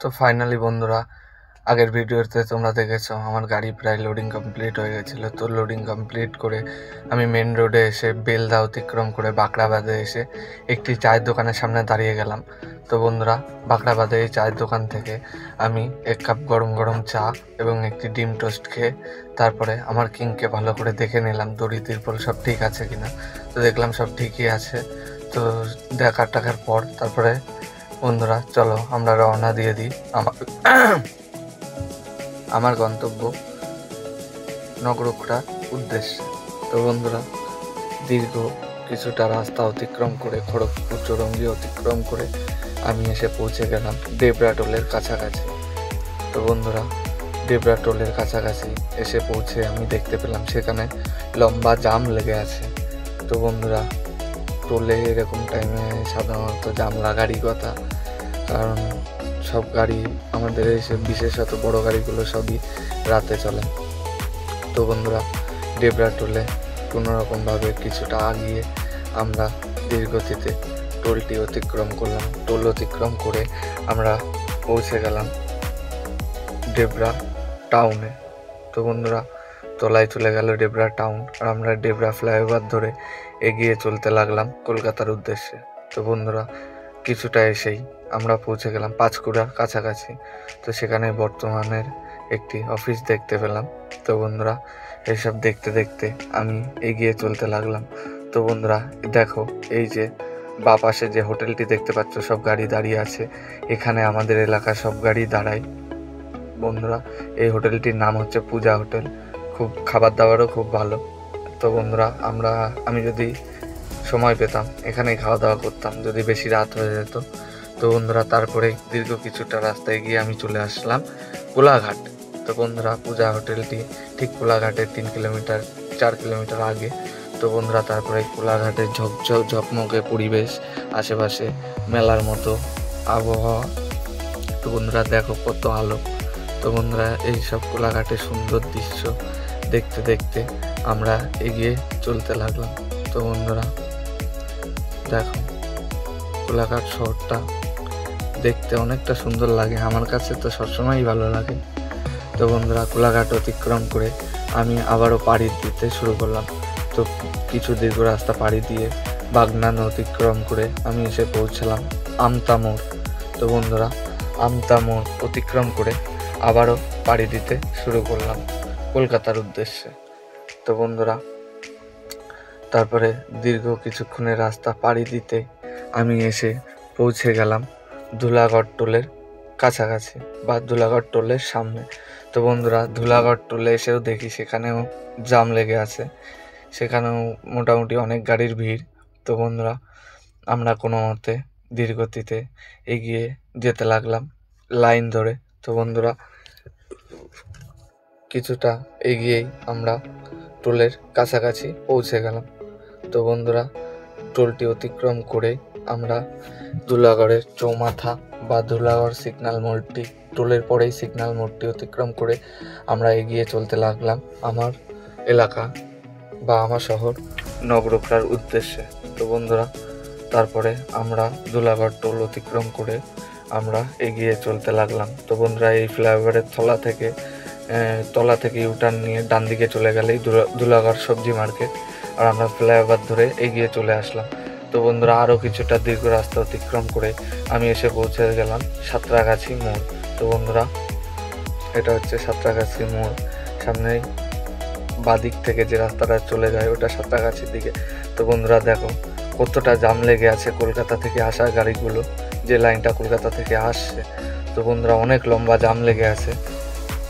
তো ফাইনালি বন্ধুরা, আগের ভিডিওতে তোমরা দেখেছো আমার গাড়ি প্রায় লোডিং কমপ্লিট হয়ে গেছিলো। তো লোডিং কমপ্লিট করে আমি মেন রোডে এসে বেলদা অতিক্রম করে বাঁকড়াবাদে এসে একটি চায়ের দোকানের সামনে দাঁড়িয়ে গেলাম। তো বন্ধুরা, বাঁকড়াবাদে এই চায়ের দোকান থেকে আমি এক কাপ গরম গরম চা এবং একটি ডিম টোস্ট খেয়ে তারপরে আমার কিংকে ভালো করে দেখে নিলাম দড়ি তিরপল সব ঠিক আছে কিনা। তো দেখলাম সব ঠিকই আছে। তো দেখার পর তারপরে বন্ধুরা চলো আমরা রওনা দিয়ে দিই আমার গন্তব্য নগরুখড়ার উদ্দেশ্যে। তো বন্ধুরা, দীর্ঘ কিছুটা রাস্তা অতিক্রম করে খড়গপুর চৌরঙ্গি অতিক্রম করে আমি এসে পৌঁছে গেলাম ডেবরা টোলের কাছাকাছি। তো বন্ধুরা, ডেবরা টোলের কাছাকাছি এসে পৌঁছে আমি দেখতে পেলাম সেখানে লম্বা জাম লেগে আছে। তো বন্ধুরা, টোলে এরকম টাইমে সাধারণত জাম লাগারই কথা, কারণ সব গাড়ি আমাদের এসে বিশেষত বড় গাড়িগুলো সবই রাতে চলে। তো বন্ধুরা, ডেবরা টোলে কোনোরকমভাবে কিছুটা আগিয়ে আমরা ধীরগতিতে টোলটি অতিক্রম করলাম। টোল অতিক্রম করে আমরা পৌঁছে গেলাম ডেবরা টাউনে। তো বন্ধুরা, তলায় চলে গেল ডেবরা টাউন, আর আমরা ডেবরা ফ্লাইওভার ধরে এগিয়ে চলতে লাগলাম কলকাতার উদ্দেশ্যে। তো বন্ধুরা, কিছুটা এসেই আমরা পৌঁছে গেলাম পাঁচকুড়ার কাছাকাছি। তো সেখানে বর্তমানের একটি অফিস দেখতে পেলাম। তো বন্ধুরা, এইসব দেখতে দেখতে আমি এগিয়ে চলতে লাগলাম। তো বন্ধুরা দেখো, এই যে বাঁ পাশে যে হোটেলটি দেখতে পাচ্ছ, সব গাড়ি দাঁড়িয়ে আছে, এখানে আমাদের এলাকার সব গাড়ি দাঁড়ায়। বন্ধুরা, এই হোটেলটির নাম হচ্ছে পূজা হোটেল। খুব খাবার দাবারও খুব ভালো। তো বন্ধুরা, আমি যদি সময় পেতাম এখানেই খাওয়া দাওয়া করতাম যদি বেশি রাত হয়ে যেত। তো বন্ধুরা, তারপরে দীর্ঘ কিছুটা রাস্তায় গিয়ে আমি চলে আসলাম কোলাঘাট। তো বন্ধুরা, পূজা হোটেলটি ঠিক কোলাঘাটের 4 কিলোমিটার আগে। তো বন্ধুরা, তারপরে কোলাঘাটের ঝকমকে পরিবেশ, আশেপাশে মেলার মতো আবহাওয়া। তো বন্ধুরা দেখো কত আলো। তো বন্ধুরা, এইসব কোলাঘাটের সুন্দর দৃশ্য দেখতে দেখতে আমরা এগিয়ে চলতে লাগলাম। তো বন্ধুরা দেখো, কোলাঘাট শহরটা দেখতে অনেকটা সুন্দর লাগে, আমার কাছে তো সবসময়ই ভালো লাগে। তো বন্ধুরা, কোলাঘাট অতিক্রম করে আমি আবারও পাড়ি দিতে শুরু করলাম। তো কিছু দীর্ঘ রাস্তা পাড়ি দিয়ে বাগনান অতিক্রম করে আমি এসে পৌঁছলাম আমতা মোড়। তো বন্ধুরা, আমতা মোড় অতিক্রম করে আবারও পাড়ি দিতে শুরু করলাম কলকাতার উদ্দেশ্যে। তো বন্ধুরা, তারপরে দীর্ঘ কিছুক্ষণের রাস্তা পাড়ি দিতে আমি এসে পৌঁছে গেলাম ধুলাগড় টোলের কাছাকাছি বা ধুলাগড় টোলের সামনে। তো বন্ধুরা, ধুলাগড় টোলে এসেও দেখি সেখানেও জাম লেগে আছে, সেখানেও মোটামুটি অনেক গাড়ির ভিড়। তো বন্ধুরা, আমরা কোনো মতে ধীরগতিতে এগিয়ে যেতে লাগলাম লাইন ধরে। তো বন্ধুরা, কিছুটা এগিয়েই আমরা টোলের কাছাকাছি পৌঁছে গেলাম। তো বন্ধুরা, টোলটি অতিক্রম করে আমরা ধুলাগড়ের চৌমাথা বা ধুলাগড় সিগন্যাল মোড়টি, টোলের পরেই সিগন্যাল মোড়টি অতিক্রম করে আমরা এগিয়ে চলতে লাগলাম আমার এলাকা বা আমার শহর নগরুখড়ার উদ্দেশ্যে। তো বন্ধুরা, তারপরে আমরা ধুলাগড় টোল অতিক্রম করে আমরা এগিয়ে চলতে লাগলাম। তো বন্ধুরা, এই ফ্লাইওভারের তলা থেকে ইউটার্ন নিয়ে ডান দিকে চলে গেলেই ধুলাগড় সবজি মার্কেট, আর আমরা ফ্লাইওভার ধরে এগিয়ে চলে আসলাম। তো বন্ধুরা, আরও কিছুটা দীর্ঘ রাস্তা অতিক্রম করে আমি এসে পৌঁছে গেলাম সাঁতরাগাছি মোড়। তো বন্ধুরা, এটা হচ্ছে সাঁতরাগাছি মোড়। সামনেই বাদিক থেকে যে রাস্তাটা চলে যায় ওটা সাঁতরাগাছির দিকে। তো বন্ধুরা দেখো কতটা জাম লেগে আছে কলকাতা থেকে আসা গাড়িগুলো, যে লাইনটা কলকাতা থেকে আসছে। তো বন্ধুরা, অনেক লম্বা জাম লেগে আছে।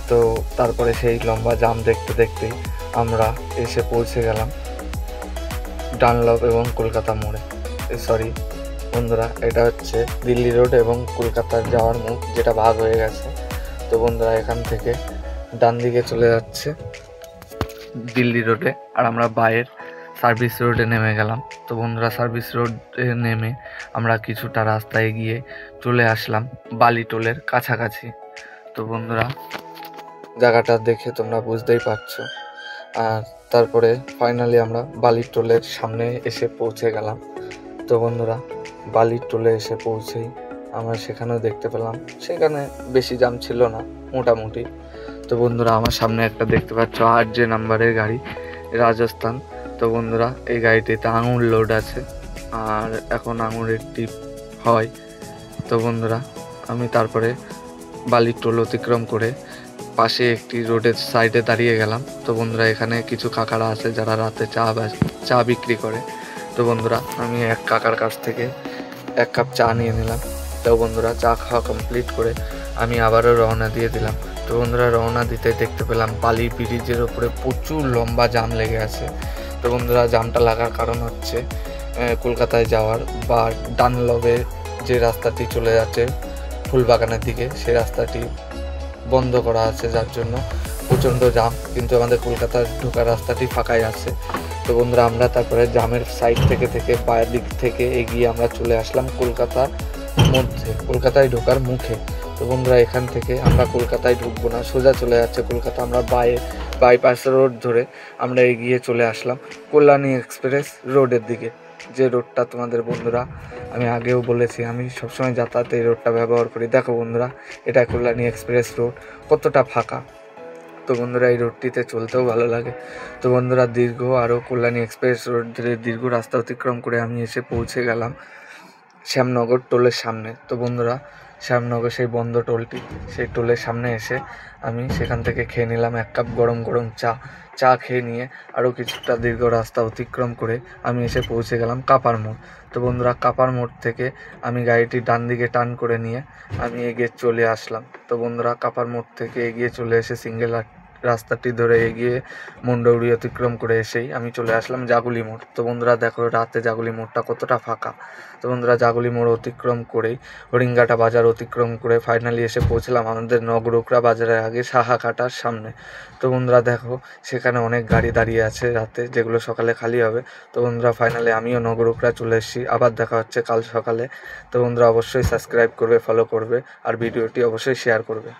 তো তারপরে সেই লম্বা জাম দেখতে দেখতেই আমরা এসে পৌঁছে গেলাম ডানলপ এবং কলকাতা মোড়ে। সরি বন্ধুরা, এটা হচ্ছে দিল্লি রোড এবং কলকাতার যাওয়ার মুখ, যেটা ভাগ হয়ে গেছে। তো বন্ধুরা, এখান থেকে ডান দিকে চলে যাচ্ছে দিল্লি রোডে, আর আমরা বাইরের সার্ভিস রোডে নেমে গেলাম। তো বন্ধুরা, সার্ভিস রোডে নেমে আমরা কিছুটা রাস্তা এগিয়ে চলে আসলাম বালি টোলের কাছাকাছি। তো বন্ধুরা, জায়গাটা দেখে তোমরা বুঝতেই পারছো। আর তারপরে ফাইনালি আমরা বালির টোলের সামনে এসে পৌঁছে গেলাম। তো বন্ধুরা, বালির টোলে এসে পৌঁছেই আমরা সেখানেও দেখতে পেলাম, সেখানে বেশি জাম ছিল না মোটামুটি। তো বন্ধুরা আমার সামনে একটা দেখতে পাচ্ছ 8 নাম্বারের গাড়ি, রাজস্থান। তো বন্ধুরা এই গাড়িটিতে আঙুর লোড আছে, আর এখন আঙুরের টিপ হয়। তো বন্ধুরা আমি তারপরে বালির টোল অতিক্রম করে পাশে একটি রোডের সাইডে দাঁড়িয়ে গেলাম। তো বন্ধুরা এখানে কিছু কাকারা আছে যারা রাতে চা বিক্রি করে। তো বন্ধুরা আমি এক কাকার কাছ থেকে 1 কাপ চা নিয়ে নিলাম। তো বন্ধুরা চা খাওয়া কমপ্লিট করে আমি আবারও রওনা দিয়ে দিলাম। তো বন্ধুরা রওনা দিতে দেখতে পেলাম বালি ব্রিজের ওপরে প্রচুর লম্বা জাম লেগে আছে। তো বন্ধুরা জামটা লাগার কারণ হচ্ছে কলকাতায় যাওয়ার বা ডানলবে যে রাস্তাটি চলে যাচ্ছে ফুলবাগানের দিকে, সেই রাস্তাটি বন্ধ করা আছে, যার জন্য প্রচণ্ড জাম, কিন্তু আমাদের কলকাতার ঢোকার রাস্তাটি ফাঁকাই আছে। তো বন্ধুরা আমরা তারপরে জামের সাইড থেকে বায়ের দিক থেকে এগিয়ে আমরা চলে আসলাম কলকাতায় ঢোকার মুখে। তো বন্ধুরা এখান থেকে আমরা কলকাতায় ঢুকবো না, সোজা চলে যাচ্ছে কলকাতা। আমরা বাইপাস রোড ধরে আমরা এগিয়ে চলে আসলাম কল্যাণী এক্সপ্রেস রোডের দিকে, যে রোডটা তোমাদের বন্ধুরা আমি আগেও বলেছি আমি সবসময় যাতায়াতে এই রোডটা ব্যবহার করি। দেখো বন্ধুরা এটা কল্যাণী এক্সপ্রেস রোড, কতটা ফাঁকা। তো বন্ধুরা এই রোডটিতে চলতেও ভালো লাগে। তো বন্ধুরা কল্যাণী এক্সপ্রেস রোড ধরে দীর্ঘ রাস্তা অতিক্রম করে আমি এসে পৌঁছে গেলাম শ্যামনগর টোলের সামনে। তো বন্ধুরা শ্যামনগর সেই বন্ধ টোলটি, সেই টোলের সামনে এসে আমি সেখান থেকে খেয়ে নিলাম 1 কাপ গরম গরম চা খেয়ে নিয়ে আরও কিছুটা দীর্ঘ রাস্তা অতিক্রম করে আমি এসে পৌঁছে গেলাম কাপার মোড়। তো বন্ধুরা কাপার মোড় থেকে আমি গাড়িটি ডান দিকে টার্ন করে নিয়ে আমি এগিয়ে চলে আসলাম। তো বন্ধুরা কাপার মোড় থেকে এগিয়ে চলে এসে সিঙ্গেল রাস্তাটি ধরে এগিয়ে মন্ডৌড়ি অতিক্রম করে এসেই আমি চলে আসলাম জাগুলি মোড়। তো বন্ধুরা দেখো রাতে জাগুলি মোড়টা কতটা ফাঁকা। তো বন্ধুরা জাগুলি মোড় অতিক্রম করেই হরিঙ্গাটা বাজার অতিক্রম করে ফাইনালি এসে পৌঁছলাম আমাদের নগরোকরা বাজারের আগে সাহাকাটার সামনে। তো বন্ধুরা দেখো সেখানে অনেক গাড়ি দাঁড়িয়ে আছে রাতে, যেগুলো সকালে খালি হবে। তো বন্ধুরা ফাইনালি আমিও নগরোকরা চলে এসেছি, আবার দেখা হচ্ছে কাল সকালে। তো বন্ধুরা অবশ্যই সাবস্ক্রাইব করবে, ফলো করবে, আর ভিডিওটি অবশ্যই শেয়ার করবে।